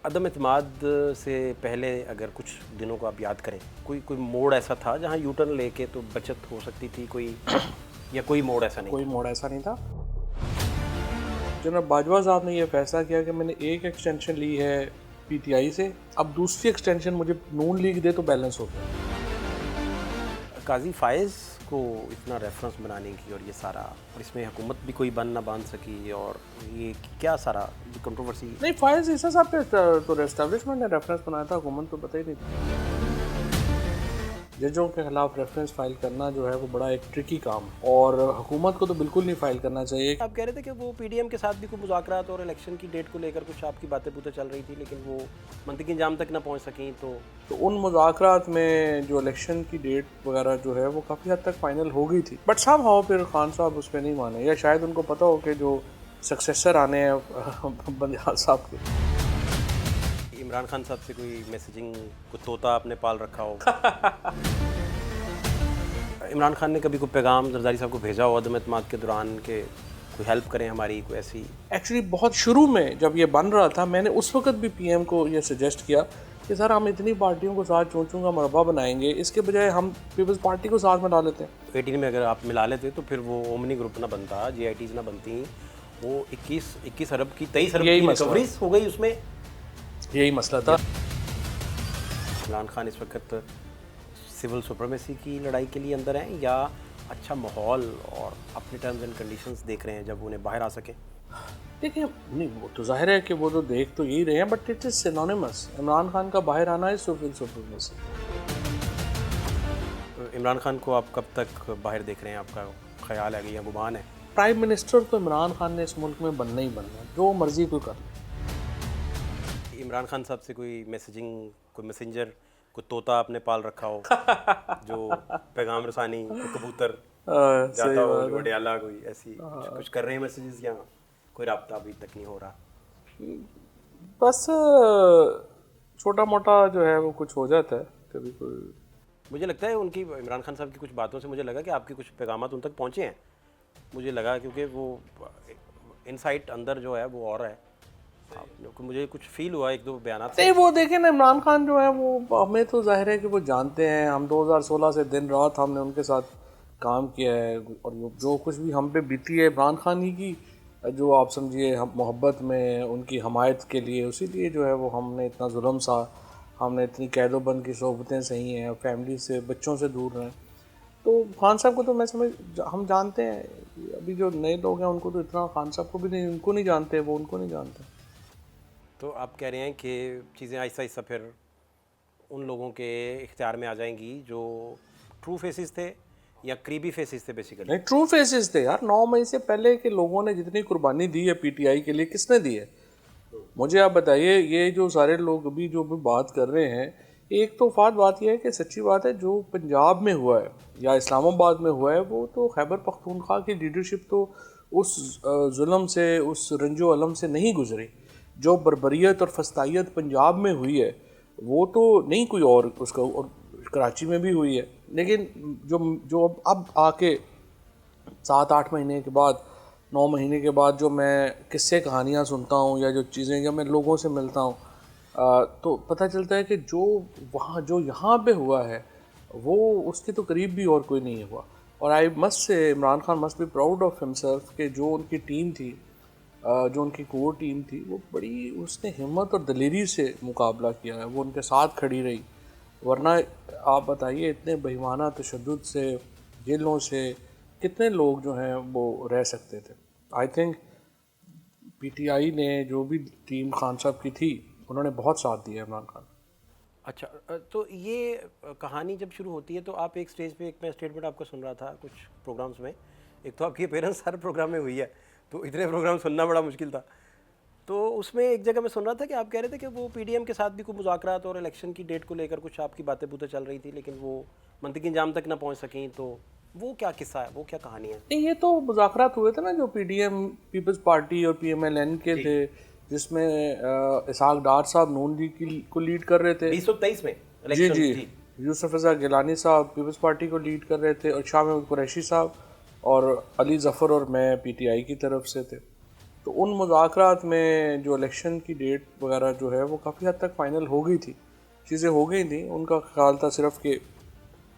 عدم اعتماد سے پہلے اگر کچھ دنوں کو آپ یاد کریں، کوئی موڑ ایسا تھا جہاں یو ٹرن لے کے تو بچت ہو سکتی تھی کوئی، یا کوئی موڑ ایسا نہیں کوئی تھا؟ موڑ ایسا نہیں تھا. جناب باجوہ صاحب نے یہ فیصلہ کیا کہ میں نے ایک ایکسٹینشن لی ہے پی ٹی آئی سے، اب دوسری ایکسٹینشن مجھے نون لیگ دے تو بیلنس ہو گیا. قاضی فائز کو اتنا ریفرنس بنانے کی اور یہ سارا، اور اس میں حکومت بھی کوئی بن نہ باندھ سکی، اور یہ کیا سارا کنٹروورسی؟ نہیں، فائز عیسیٰ صاحب پہ تو اسٹیبلشمنٹ نے ریفرنس بنایا تھا، حکومت تو پتہ ہی نہیں تھا. ججوں کے خلاف ریفرنس فائل کرنا جو ہے وہ بڑا ایک ٹرکی کام ہے، اور حکومت کو تو بالکل نہیں فائل کرنا چاہیے. آپ کہہ رہے تھے کہ وہ پی ڈی ایم کے ساتھ بھی کوئی مذاکرات اور الیکشن کی ڈیٹ کو لے کر کچھ آپ کی باتیں چل رہی تھی، لیکن وہ منطقی انجام تک نہ پہنچ سکیں. تو ان مذاکرات میں جو الیکشن کی ڈیٹ وغیرہ جو ہے وہ کافی حد تک فائنل ہو گئی تھی، بٹ صاحب ہاؤ پھر خان صاحب اس پہ نہیں مانے، یا شاید ان کو پتہ ہو کہ جو سکسیسر آنے ہیں بندیال صاحب کے. عمران خان صاحب سے کوئی میسیجنگ، کوئی طوطا آپ نے پال رکھا ہو؟ عمران خان نے کبھی کوئی پیغام زرداری صاحب کو بھیجا ہو عدم اعتماد کے دوران کہ کوئی ہیلپ کریں ہماری، کوئی ایسی؟ ایکچولی بہت شروع میں جب یہ بن رہا تھا، میں نے اس وقت بھی پی ایم کو یہ سجیسٹ کیا کہ سر ہم اتنی پارٹیوں کو ساتھ چونچوں کا مربع بنائیں گے، اس کے بجائے ہم پیپلز پارٹی کو ساتھ ملا لیتے ہیں. 18 میں اگر آپ ملا لیتے تو پھر وہ اومنی گروپ نہ بنتا، جے آئی ٹیز نہ بنتی، وہ 21 ارب کی 23 ارب یہی کی مسئلہ ریکوریز ہو گئی اس میں. یہی مسئلہ تھا. عمران خان اس وقت سول سپریمیسی کی لڑائی کے لیے اندر ہیں، یا اچھا ماحول اور اپنے ٹرمز اینڈ کنڈیشنز دیکھ رہے ہیں جب انہیں باہر آ سکیں؟ دیکھیں، نہیں وہ تو ظاہر ہے کہ وہ تو دیکھ تو یہی رہے ہیں، but it is synonyms. Imran Khan کا باہر آنا ہے سول سپریمیسی. عمران خان کو آپ کب تک باہر دیکھ رہے ہیں؟ آپ کا خیال ہے کہ یہ گمان ہے؟ پرائم منسٹر تو عمران خان نے اس ملک میں بننا ہی بننا ہے، جو مرضی کوئی کر لے. عمران خان صاحب سے کوئی میسیجنگ، کوئی میسنجر، کوئی طوطا آپ نے پال رکھا ہو جو پیغام رسانی، کوئی کبوتر جاتا صحیح ہو بات جو ہے. وڈیالہ، کوئی ایسی کچھ کر رہے ہیں میسیجز، یا کوئی رابطہ ابھی تک نہیں ہو رہا؟ بس چھوٹا موٹا جو ہے وہ کچھ ہو جاتا ہے کبھی کوئی. مجھے لگتا ہے ان کی، عمران خان صاحب کی کچھ باتوں سے مجھے لگا کہ آپ کے کچھ پیغامات ان تک پہنچے ہیں، مجھے لگا، کیونکہ وہ انسائٹ اندر جو ہے وہ اور ہے. مجھے کچھ فیل ہوا ایک دو بیانات سے. نہیں وہ دیکھیں نا، عمران خان جو ہے وہ ہمیں تو ظاہر ہے کہ وہ جانتے ہیں، ہم 2016 سے دن رات ہم نے ان کے ساتھ کام کیا ہے، اور جو کچھ بھی ہم پہ بیتی ہے عمران خان ہی کی، جو آپ سمجھیے ہم محبت میں ان کی حمایت کے لیے، اسی لیے جو ہے وہ ہم نے اتنا ظلم سا، ہم نے اتنی قید و بند کی صحبتیں سہی ہیں، فیملی سے بچوں سے دور رہیں. تو خان صاحب کو تو میں ہم جانتے ہیں. ابھی جو نئے لوگ ہیں ان کو تو اتنا خان صاحب کو بھی نہیں، ان کو نہیں جانتے، وہ ان کو نہیں جانتے. تو آپ کہہ رہے ہیں کہ چیزیں آہستہ آہستہ پھر ان لوگوں کے اختیار میں آ جائیں گی جو ٹرو فیسز تھے، یا قریبی فیسز تھے بیسیکلی؟ نہیں، ٹرو فیسز تھے یار. 9 مئی سے پہلے کے لوگوں نے جتنی قربانی دی ہے پی ٹی آئی کے لیے، کس نے دی ہے؟ مجھے آپ بتائیے. یہ جو سارے لوگ ابھی جو بھی بات کر رہے ہیں، ایک تو بات یہ ہے کہ سچی بات ہے، جو پنجاب میں ہوا ہے یا اسلام آباد میں ہوا ہے، وہ تو خیبر پختونخوا کی لیڈرشپ تو اس ظلم سے، اس رنج و علم سے نہیں گزری. جو بربریت اور فسطائیت پنجاب میں ہوئی ہے وہ تو نہیں کوئی اور اس کا، اور کراچی میں بھی ہوئی ہے. لیکن جو اب آ کے 7-8 مہینے کے بعد، 9 مہینے کے بعد جو میں قصے کہانیاں سنتا ہوں، یا جو چیزیں جب میں لوگوں سے ملتا ہوں، تو پتہ چلتا ہے کہ جو یہاں پہ ہوا ہے وہ اس کے تو قریب بھی اور کوئی نہیں ہوا. اور آئی مسٹ سے Imran Khan must be proud of himself کہ جو ان کی ٹیم تھی، جو ان کی کور ٹیم تھی، وہ بڑی اس نے ہمت اور دلیری سے مقابلہ کیا ہے، وہ ان کے ساتھ کھڑی رہی. ورنہ آپ بتائیے اتنے بہیمانہ تشدد سے، جیلوں سے کتنے لوگ جو ہیں وہ رہ سکتے تھے. آئی تھنک پی ٹی آئی نے جو بھی ٹیم خان صاحب کی تھی، انہوں نے بہت ساتھ دیا عمران خان. اچھا، تو یہ کہانی جب شروع ہوتی ہے تو آپ ایک سٹیج پہ، ایک میں اسٹیٹمنٹ آپ کا سن رہا تھا کچھ پروگرامز میں، ایک تو آپ کی اپیرنس ہر پروگرام میں ہوئی ہے، تو اتنے پروگرام سننا بڑا مشکل تھا. تو اس میں ایک جگہ میں سن رہا تھا کہ آپ کہہ رہے تھے کہ وہ پی ڈی ایم کے ساتھ بھی کوئی مذاکرات اور الیکشن کی ڈیٹ کو لے کر کچھ آپ کی باتیں چل رہی تھی، لیکن وہ منطقی انجام تک نہ پہنچ سکیں. تو وہ کیا قصہ ہے، وہ کیا کہانی ہے؟ نہیں، یہ تو مذاکرات ہوئے تھے نا جو P D M, Peoples Party اور پی ایم ایل این کے تھے، جس میں اسحاق ڈار صاحب نون لیگ کو لیڈ کر رہے تھے. 2023 میں جی الیکشن. جی. یوسف رضا گیلانی صاحب پیپلز پارٹی کو لیڈ کر رہے تھے، اور شاہ محمود قریشی صاحب اور علی ظفر اور میں پی ٹی آئی کی طرف سے تھے. تو ان مذاکرات میں جو الیکشن کی ڈیٹ وغیرہ جو ہے وہ کافی حد تک فائنل ہو گئی تھی, چیزیں ہو گئی تھیں. ان کا خیال تھا صرف کہ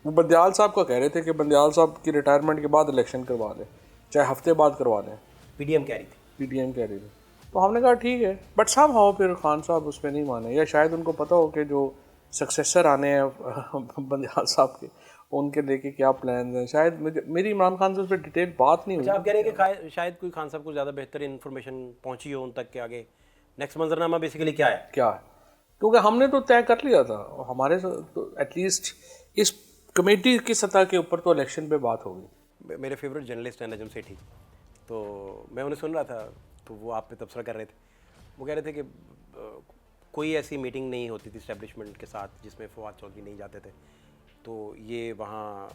وہ بندیال صاحب کا کہہ رہے تھے کہ بندیال صاحب کی ریٹائرمنٹ کے بعد الیکشن کروا لیں, چاہے ہفتے بعد کروا لیں. پی ڈی ایم کہہ رہی تھی. پی ڈی ایم کہہ رہی تھی. تو ہم نے کہا ٹھیک ہے, بٹ سب ہاؤ پھر خان صاحب اس پہ نہیں مانے, یا شاید ان کو پتہ ہو کہ جو سکسیسر آنے ہیں بندیال صاحب کے ان کے لے کے کیا پلانز ہیں. شاید میری عمران خان سے اس پہ ڈیٹیل بات نہیں ہوئی. آپ کہہ رہے ہیں کہ شاید کوئی خان صاحب کو زیادہ بہتر انفارمیشن پہنچی ہو ان تک کہ آگے نیکسٹ منظرنامہ بیسیکلی کیا ہے. کیا ہے, کیونکہ ہم نے تو طے کر لیا تھا ہمارے تو ایٹ لیسٹ اس کمیٹی کی سطح کے اوپر تو الیکشن پہ بات ہوگی. میرے فیوریٹ جرنلسٹ ہیں نجم سیٹھی, تو میں انہیں سن رہا تھا تو وہ آپ پہ تبصرہ کر رہے تھے. وہ کہہ رہے تھے کہ کوئی ایسی میٹنگ نہیں ہوتی تھی اسٹیبلشمنٹ کے ساتھ جس میں فواد چودھری نہیں جاتے تھے, تو یہ وہاں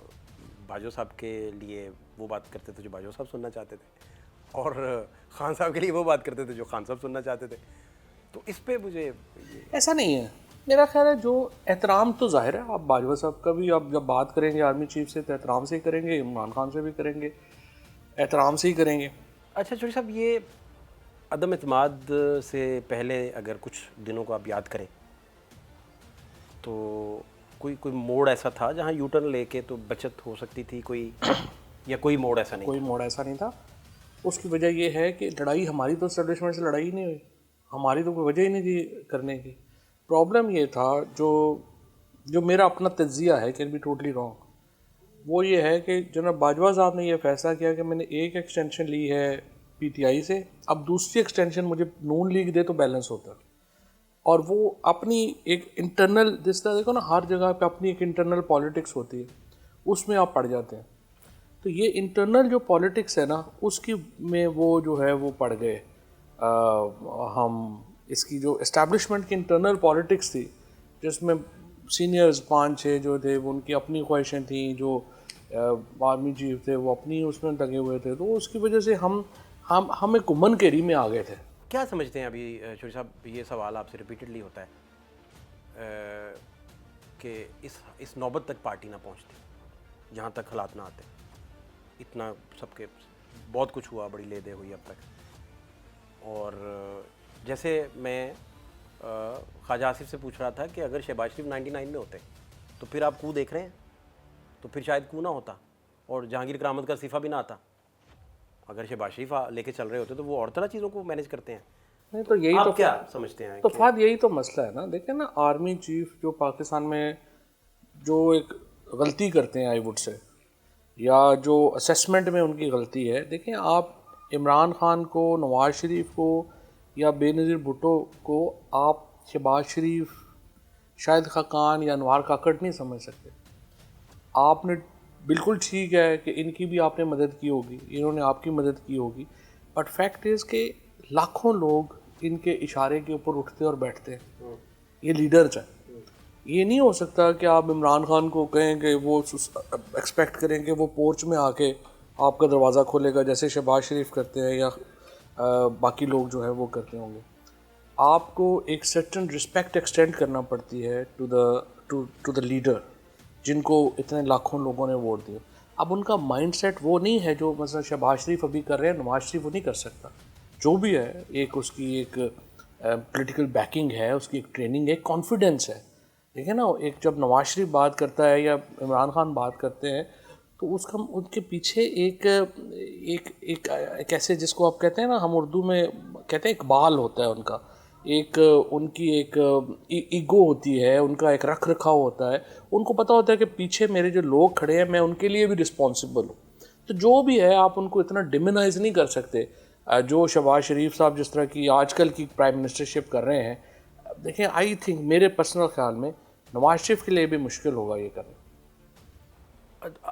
باجوہ صاحب کے لیے وہ بات کرتے تھے جو باجوہ صاحب سننا چاہتے تھے, اور خان صاحب کے لیے وہ بات کرتے تھے جو خان صاحب سننا چاہتے تھے. تو اس پہ مجھے ایسا نہیں ہے. میرا خیال ہے جو احترام تو ظاہر ہے, آپ باجوہ صاحب کا بھی آپ جب بات کریں گے آرمی چیف سے تو احترام سے ہی کریں گے, عمران خان سے بھی کریں گے احترام سے ہی کریں گے. اچھا چودھری صاحب, یہ عدم اعتماد سے پہلے اگر کچھ دنوں کو آپ یاد کریں تو کوئی موڑ ایسا تھا جہاں یو ٹرن لے کے تو بچت ہو سکتی تھی کوئی, یا کوئی موڑ ایسا نہیں؟ کوئی موڑ ایسا نہیں تھا. اس کی وجہ یہ ہے کہ لڑائی ہماری تو اسٹیبلشمنٹ سے لڑائی نہیں ہوئی, ہماری تو کوئی وجہ ہی نہیں تھی کرنے کی. پرابلم یہ تھا جو میرا اپنا تجزیہ ہے, کین بی ٹوٹلی رانگ, وہ یہ ہے کہ جناب باجوہ صاحب نے یہ فیصلہ کیا کہ میں نے ایک ایکسٹینشن لی ہے پی ٹی آئی سے, اب دوسری ایکسٹینشن مجھے نون لیگ دے تو بیلنس ہوتا ہے. اور وہ اپنی ایک انٹرنل, جس طرح دیکھو نا ہر جگہ پہ اپنی ایک انٹرنل پالیٹکس ہوتی ہے, اس میں آپ پڑ جاتے ہیں. تو یہ انٹرنل جو پالیٹکس ہے نا اس کی میں وہ جو ہے وہ پڑ گئے. ہم اس کی جو اسٹیبلشمنٹ کی انٹرنل پالیٹکس تھی جس میں سینئرز 5-6 جو تھے وہ ان کی اپنی خواہشیں تھیں, جو آرمی چیف تھے وہ اپنی اس میں لگے ہوئے تھے, تو اس کی وجہ سے ہم ایک گمن کیری میں آ گئے تھے. کیا سمجھتے ہیں ابھی چودھری صاحب, یہ سوال آپ سے ریپیٹڈلی ہوتا ہے کہ اس نوبت تک پارٹی نہ پہنچتی جہاں تک حالات نہ آتے, اتنا سب کے بہت کچھ ہوا, بڑی لے دے ہوئی اب تک, اور جیسے میں خواجہ آصف سے پوچھ رہا تھا کہ اگر شہباز شریف 99 میں ہوتے تو پھر آپ کو دیکھ رہے ہیں, تو پھر شاید کو نہ ہوتا اور جہانگیر کرامت کا استعفیٰ بھی نہ آتا. اگر شہباز شریف لے کے چل رہے ہوتے تو وہ اور طرح چیزوں کو مینیج کرتے ہیں. نہیں تو یہی تو کیا سمجھتے ہیں تو فہد یہی تو مسئلہ ہے نا. دیکھیں نا آرمی چیف جو پاکستان میں جو ایک غلطی کرتے ہیں آئی وڈ سے, یا جو اسیسمنٹ میں ان کی غلطی ہے, دیکھیں آپ عمران خان کو, نواز شریف کو یا بے نظیر بھٹو کو آپ شہباز شریف, شاہد خاقان یا انوار کاکڑ نہیں سمجھ سکتے. آپ نے بالکل ٹھیک ہے کہ ان کی بھی آپ نے مدد کی ہوگی, انہوں نے آپ کی مدد کی ہوگی, بٹ فیکٹ از کہ لاکھوں لوگ ان کے اشارے کے اوپر اٹھتے اور بیٹھتے ہیں. یہ لیڈرز ہیں. یہ نہیں ہو سکتا کہ آپ عمران خان کو کہیں کہ وہ ایکسپیکٹ کریں کہ وہ پورچ میں آ کے آپ کا دروازہ کھولے گا جیسے شہباز شریف کرتے ہیں یا باقی لوگ جو ہے وہ کرتے ہوں گے. آپ کو ایک سرٹن رسپیکٹ ایکسٹینڈ کرنا پڑتی ہے ٹو دا لیڈر جن کو اتنے لاکھوں لوگوں نے ووٹ دیا. اب ان کا مائنڈ سیٹ وہ نہیں ہے جو مثلا شہباز شریف ابھی کر رہے ہیں, نواز شریف وہ نہیں کر سکتا. جو بھی ہے ایک اس کی ایک پولیٹیکل بیکنگ ہے, اس کی ایک ٹریننگ ہے, ایک کانفیڈنس ہے. دیکھیں نا ایک جب نواز شریف بات کرتا ہے یا عمران خان بات کرتے ہیں تو اس کا ان کے پیچھے ایک ایسے جس کو آپ کہتے ہیں نا, ہم اردو میں کہتے ہیں اقبال ہوتا ہے ان کا, ایک ان کی ایک ایگو ہوتی ہے, ان کا ایک رکھ رکھاؤ ہوتا ہے. ان کو پتہ ہوتا ہے کہ پیچھے میرے جو لوگ کھڑے ہیں میں ان کے لیے بھی رسپانسبل ہوں. تو جو بھی ہے آپ ان کو اتنا ڈیمونائز نہیں کر سکتے. جو شہباز شریف صاحب جس طرح کی آج کل کی پرائم منسٹرشپ کر رہے ہیں, دیکھیں آئی تھنک میرے پرسنل خیال میں نواز شریف کے لیے بھی مشکل ہوگا یہ کرنا.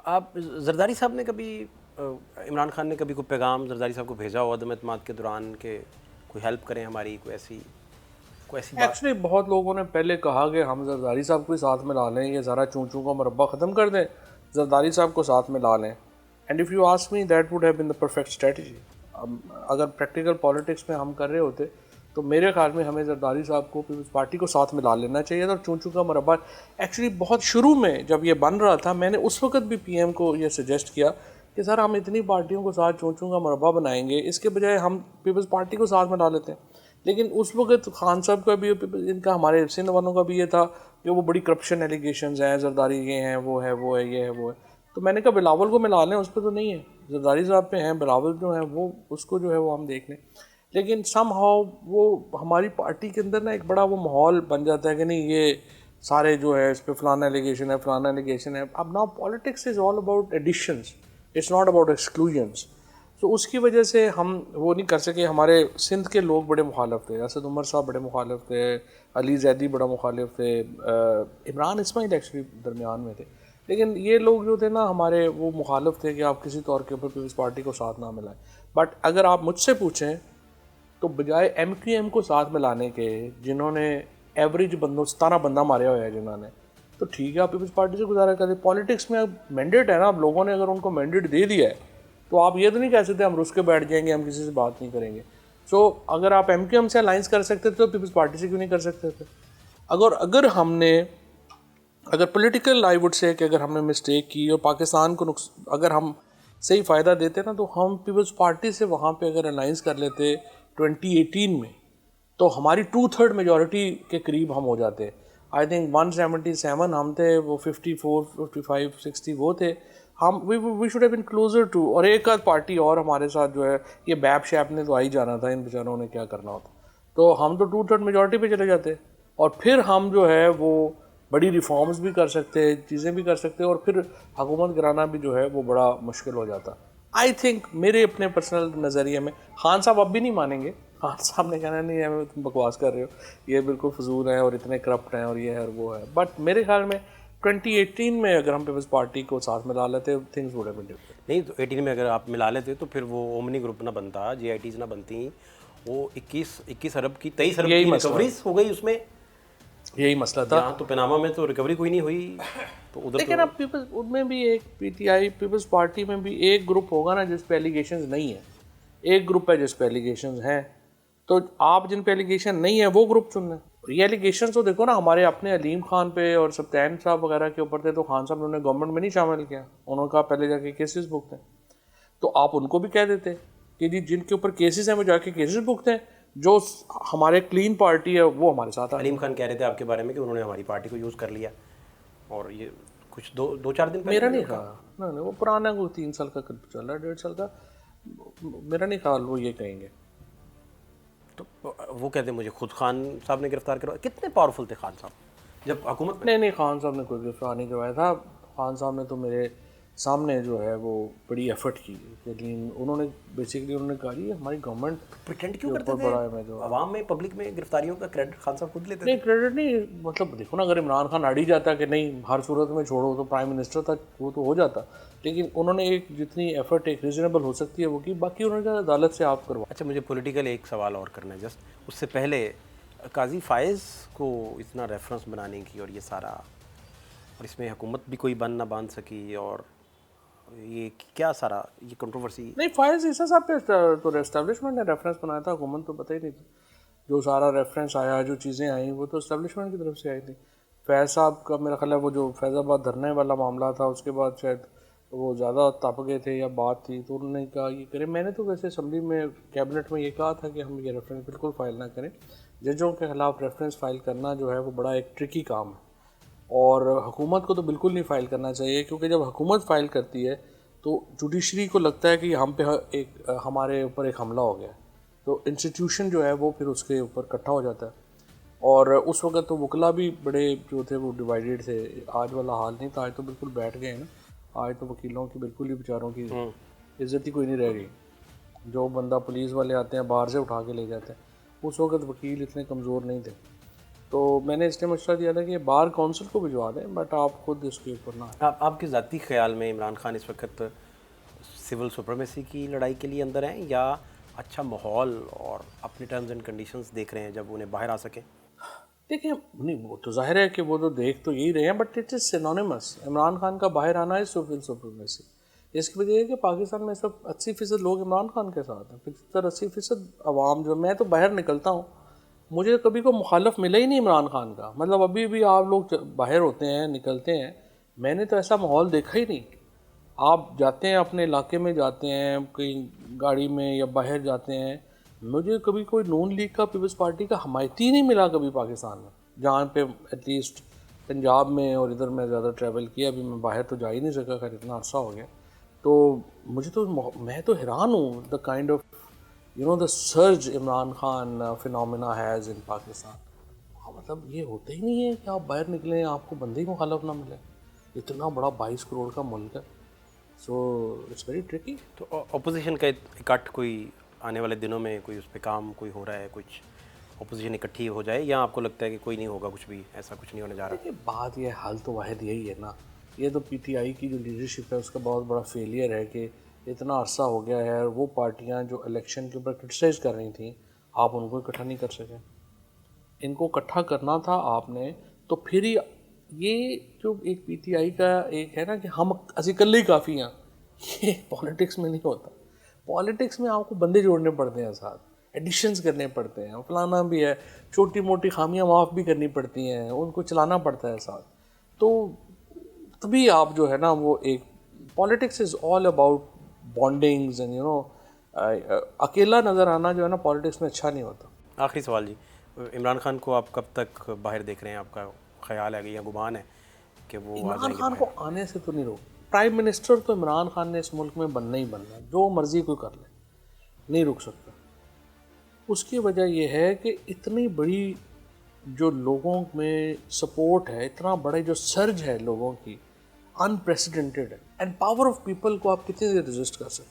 آپ زرداری صاحب نے کبھی, عمران خان نے کبھی کوئی پیغام زرداری صاحب کو بھیجا ہو عدم اعتماد کے دوران کہ کوئی ہیلپ کریں ہماری, کوئی ایسی بات؟ ایکچولی بہت لوگوں نے پہلے کہا کہ ہم زرداری صاحب کو ہی ساتھ میں لا لیں, یہ ذرا چونچوں کا مربع ختم کر دیں, زرداری صاحب کو ساتھ میں لا لیں. And if you ask me that would have been the perfect strategy. اگر پریکٹیکل پالیٹکس میں ہم کر رہے ہوتے تو میرے خیال میں ہمیں زرداری صاحب کو پیپلز پارٹی کو ساتھ میں لا لینا چاہیے تھا. اور چونچوں کا مربع ایکچولی بہت شروع میں جب یہ بن رہا تھا میں نے اس وقت بھی پی ایم کو یہ سجیسٹ کیا کہ سر ہم اتنی پارٹیوں کو ساتھ چونچوں کا مربع بنائیں گے، اس کے بجائے ہم پیپلز پارٹی کو ساتھ ملا لیتے ہیں. لیکن اس وقت خان صاحب کا بھی، ان کا ہمارے سندھ والوں کا بھی یہ تھا کہ وہ بڑی کرپشن ایلیگیشنز ہیں، زرداری یہ ہیں، وہ ہے، وہ ہے، یہ ہے، وہ ہے. تو میں نے کہا بلاول کو ملا لیں، اس پہ تو نہیں ہے، زرداری صاحب پہ ہیں، بلاول جو ہیں وہ اس کو جو ہے وہ ہم دیکھ لیں. لیکن سم ہاؤ وہ ہماری پارٹی کے اندر نا ایک بڑا وہ ماحول بن جاتا ہے کہ نہیں یہ سارے جو ہے اس پہ فلانا ایلیگیشن ہے، فلانا ایلیگیشن ہے. اب now politics is all about additions, it's not about exclusions. تو اس کی وجہ سے ہم وہ نہیں کر سکے. ہمارے سندھ کے لوگ بڑے مخالف تھے، اسد عمر صاحب بڑے مخالف تھے، علی زیدی بڑا مخالف تھے، عمران اسماعیل ایکچولی درمیان میں تھے. لیکن یہ لوگ جو تھے نا ہمارے وہ مخالف تھے کہ آپ کسی طور کے اوپر پیپلز پارٹی کو ساتھ نہ ملائیں. بٹ اگر آپ مجھ سے پوچھیں تو بجائے ایم کیو ایم کو ساتھ ملانے کے، جنہوں نے ایوریج بندوں 17 بندہ مارے ہوئے ہیں جنہوں نے، تو ٹھیک ہے آپ پیپلز پارٹی سے گزارا کریں. پالیٹکس میں اب مینڈیٹ ہے نا، اب لوگوں نے اگر ان کو مینڈیٹ دے دیا ہے تو آپ یہ تو نہیں کہہ سکتے ہم رس کے بیٹھ جائیں گے، ہم کسی سے بات نہیں کریں گے. سو اگر آپ ایم کیو ایم سے الائنس کر سکتے تھے تو پیپلز پارٹی سے کیوں نہیں کر سکتے تھے؟ اگر ہم نے اگر پولیٹیکل آئی وڈ سے کہ اگر ہم نے مسٹیک کی اور پاکستان کو اگر ہم صحیح فائدہ دیتے نا، تو ہم پیپلز پارٹی سے وہاں پہ اگر الائنس کر لیتے 2018 میں تو ہماری 2/3 میجورٹی کے قریب ہم ہو جاتے. آئی تھنک 177 ہم تھے، وہ 54 55 60 وہ تھے. ہم we should have been closer to. اور ایک آدھ پارٹی اور ہمارے ساتھ جو ہے، یہ بیپ شیپ نے تو آ ہی جانا تھا، ان بیچاروں نے کیا کرنا ہوتا. تو ہم تو 2/3 میجورٹی پہ چلے جاتے اور پھر ہم جو ہے وہ بڑی ریفارمز بھی کر سکتے، چیزیں بھی کر سکتے، اور پھر حکومت کرانا بھی جو ہے وہ بڑا مشکل ہو جاتا. آئی تھنک میرے اپنے پرسنل نظریے میں خان صاحب اب بھی نہیں مانیں گے. خان صاحب نے کہنا نہیں ہے تم بکواس کر رہے ہو، یہ بالکل فضول ہے اور اتنے کرپٹ ہیں اور یہ ہے اور وہ ہے. بٹ میرے خیال میں 2018 میں اگر ہم پیپلز پارٹی کو ساتھ ملا لیتے things would have been different. نہیں تو 18 میں اگر آپ ملا لیتے تو پھر وہ اومنی گروپ نہ بنتا، جے آئی ٹیز نہ بنتی، وہ 21 ارب کی 23 ارب کی ریکوریز ہو گئی اس میں. یہی مسئلہ تھا. یہاں تو پاناما میں تو ریکوری کوئی نہیں ہوئی. تو ادھر لیکن اب پیپلز ان میں بھی ایک P T I Peoples Party میں بھی ایک گروپ ہوگا نا جس پہ ایلیگیشنز نہیں ہیں، ایک گروپ ہے جس پہ ایلیگیشنز ہیں. تو آپ جن پہ ایلیگیشن نہیں ہے وہ گروپ چن لیں. یہ ایلیگیشنز تو دیکھو نا ہمارے اپنے علیم خان پہ اور سبطین صاحب وغیرہ کے اوپر تھے، تو خان صاحب نے گورنمنٹ میں نہیں شامل کیا، انہوں نے کہا پہلے جا کے کیسز بکتے ہیں. تو آپ ان کو بھی کہہ دیتے کہ جی جن کے اوپر کیسز ہیں وہ جا کے کیسز بکتے ہیں، جو ہمارے کلین پارٹی ہے وہ ہمارے ساتھ آ. علیم خان کہہ رہے تھے آپ کے بارے میں کہ انہوں نے ہماری پارٹی کو یوز کر لیا، اور یہ کچھ 2-4 دن پہلے. میرا نہیں خیال، نہیں وہ پرانا کوئی 3 سال کا چل رہا ہے، 1.5 سال کا. میرا نہیں خیال وہ یہ کہیں گے. تو وہ کہتے ہیں مجھے خود خان صاحب نے گرفتار کروایا. کتنے پاورفل تھے خان صاحب جب حکومت میں؟ نہیں خان صاحب نے کوئی گرفتار نہیں کروایا تھا. خان صاحب نے تو میرے سامنے جو ہے وہ بڑی ایفرٹ کی، لیکن انہوں نے بیسیکلی انہوں نے کہا جی ہماری گورنمنٹ پریٹینڈ کیوں کرتے تھے عوام میں، پبلک میں گرفتاریوں کا کریڈٹ خان صاحب خود لیتے تھے؟ نہیں کریڈٹ نہیں، مطلب دیکھو نا اگر عمران خان اڑ ہی جاتا کہ نہیں ہر صورت میں چھوڑو تو پرائم منسٹر تھا وہ تو ہو جاتا. لیکن انہوں نے ایک جتنی ایفرٹ ایک ریزنیبل ہو سکتی ہے وہ کی، باقی انہوں نے کہا عدالت سے آپ کروا. اچھا مجھے پولیٹیکل ایک سوال اور کرنا ہے جسٹ اس سے پہلے. قاضی فائز کو اتنا ریفرنس بنانے کی اور یہ سارا، اور اس میں حکومت بھی کوئی بند نہ باندھ سکی، اور یہ کیا سارا یہ کنٹروورسی؟ نہیں فائز عیسیٰ صاحب پہ تو اسٹیبلشمنٹ نے ریفرنس بنایا تھا، حکومت تو پتہ ہی نہیں تھا. جو سارا ریفرنس آیا، جو چیزیں آئیں وہ تو اسٹیبلشمنٹ کی طرف سے آئی تھی. فیض صاحب کا میرا خیال ہے وہ جو فیض آباد دھرنے والا معاملہ تھا اس کے بعد شاید وہ زیادہ تپ گئے تھے یا بات تھی تو انہوں نے کہا یہ کریں. میں نے تو ویسے اسمبلی میں کیبنٹ میں یہ کہا تھا کہ ہم یہ ریفرنس بالکل فائل نہ کریں. ججوں کے خلاف ریفرنس فائل کرنا جو ہے وہ بڑا ایک ٹرکی کام ہے، اور حکومت کو تو بالکل نہیں فائل کرنا چاہیے، کیونکہ جب حکومت فائل کرتی ہے تو جوڈیشری کو لگتا ہے کہ ہم پہ ایک ہمارے اوپر ایک حملہ ہو گیا، تو انسٹیٹیوشن جو ہے وہ پھر اس کے اوپر اکٹھا ہو جاتا ہے. اور اس وقت تو وکلا بھی بڑے جو تھے وہ ڈیوائیڈڈ تھے. آج والا حال نہیں تھا، آج تو بالکل بیٹھ گئے ہیں نا. آج تو وکیلوں کی بالکل ہی بیچاروں کی عزت ہی کوئی نہیں رہ گئی. جو بندہ پولیس والے آتے ہیں باہر سے اٹھا کے لے جاتے ہیں. اس وقت وکیل اتنے کمزور نہیں تھے. تو میں نے اس لیے مشورہ دیا تھا کہ بار کونسل کو بھجوا دیں، بٹ آپ خود اس کے اوپر نہ. آپ کے ذاتی خیال میں عمران خان اس وقت سول سپریمیسی کی لڑائی کے لیے اندر ہیں، یا اچھا ماحول اور اپنے ٹرمز اینڈ کنڈیشنز دیکھ رہے ہیں جب انہیں باہر آ سکیں؟ دیکھیں نہیں وہ تو ظاہر ہے کہ وہ تو دیکھ تو یہی رہے ہیں، but it is synonyms. Imran Khan کا باہر آنا ہے سول سپریمیسی. اس کی وجہ یہ کہ پاکستان میں صرف 80% لوگ عمران خان کے ساتھ ہیں. 75-80% عوام جو میں تو باہر نکلتا ہوں، مجھے کبھی کوئی مخالف ملا ہی نہیں عمران خان کا. مطلب ابھی بھی آپ لوگ باہر ہوتے ہیں نکلتے ہیں، میں نے تو ایسا ماحول دیکھا ہی نہیں. آپ جاتے ہیں اپنے علاقے میں جاتے ہیں کہیں گاڑی میں یا باہر جاتے ہیں, مجھے کبھی کوئی نون لیگ کا پیپلز پارٹی کا حمایتی نہیں ملا کبھی پاکستان میں, جہاں پہ ایٹ لیسٹ پنجاب میں اور ادھر میں زیادہ ٹریول کیا, ابھی میں باہر تو جا ہی نہیں سکا, خیر اتنا عرصہ ہو گیا. تو مجھے تو میں تو حیران ہوں the kind of the surge Imran Khan phenomena has in Pakistan. مطلب یہ ہوتا ہی نہیں ہے کہ آپ باہر نکلیں آپ کو بندے ہی مخالف نہ ملے, اتنا بڑا 22 کروڑ کا ملک ہے. So it's very tricky. تو اپوزیشن کا اکٹھ کوئی آنے والے دنوں میں کوئی اس پہ کام کوئی ہو رہا ہے, کچھ اپوزیشن اکٹھی ہو جائے, یا آپ کو لگتا ہے کہ کوئی نہیں ہوگا, کچھ بھی ایسا کچھ نہیں ہونے جا رہا؟ دیکھیے بات یہ حل تو واحد یہی ہے نا, یہ تو پی ٹی آئی کی جو لیڈرشپ ہے اس کا بہت بڑا فیلئر ہے کہ اتنا عرصہ ہو گیا ہے, وہ پارٹیاں جو الیکشن کے اوپر کرٹیسائز کر رہی تھیں آپ ان کو اکٹھا نہیں کر سکے. ان کو اکٹھا کرنا تھا آپ نے, تو پھر یہ جو ایک پی ٹی آئی کا ایک ہے نا کہ ہم اسی کلے ہی کافی ہیں, یہ پالیٹکس میں نہیں ہوتا. پالیٹکس میں آپ کو بندے جوڑنے پڑتے ہیں ساتھ, ایڈیشنز کرنے پڑتے ہیں, فلانا بھی ہے, چھوٹی موٹی خامیاں معاف بھی کرنی پڑتی ہیں, ان کو چلانا پڑتا ہے ساتھ. تو تبھی آپ جو ہے نا وہ ایک politics is all about bondings and اکیلا نظر آنا جو ہے نا پالیٹکس میں اچھا نہیں ہوتا. آخری سوال جی, عمران خان کو آپ کب تک باہر دیکھ رہے ہیں؟ آپ کا خیال ہے یا گمان ہے کہ وہ آ عمران جائیں گے خان باہر؟ کو آنے سے تو نہیں روک, پرائم منسٹر تو عمران خان نے اس ملک میں بننا ہی بننا, جو مرضی کوئی کر لے, نہیں رک سکتا. اس کی وجہ یہ ہے کہ اتنی بڑی جو لوگوں میں سپورٹ ہے, اتنا بڑا جو سرج ہے لوگوں کی, انپریسیڈنٹڈ ہے, اینڈ پاور آف پیپل کو آپ کتنے دیر رجسٹ کر سکتے.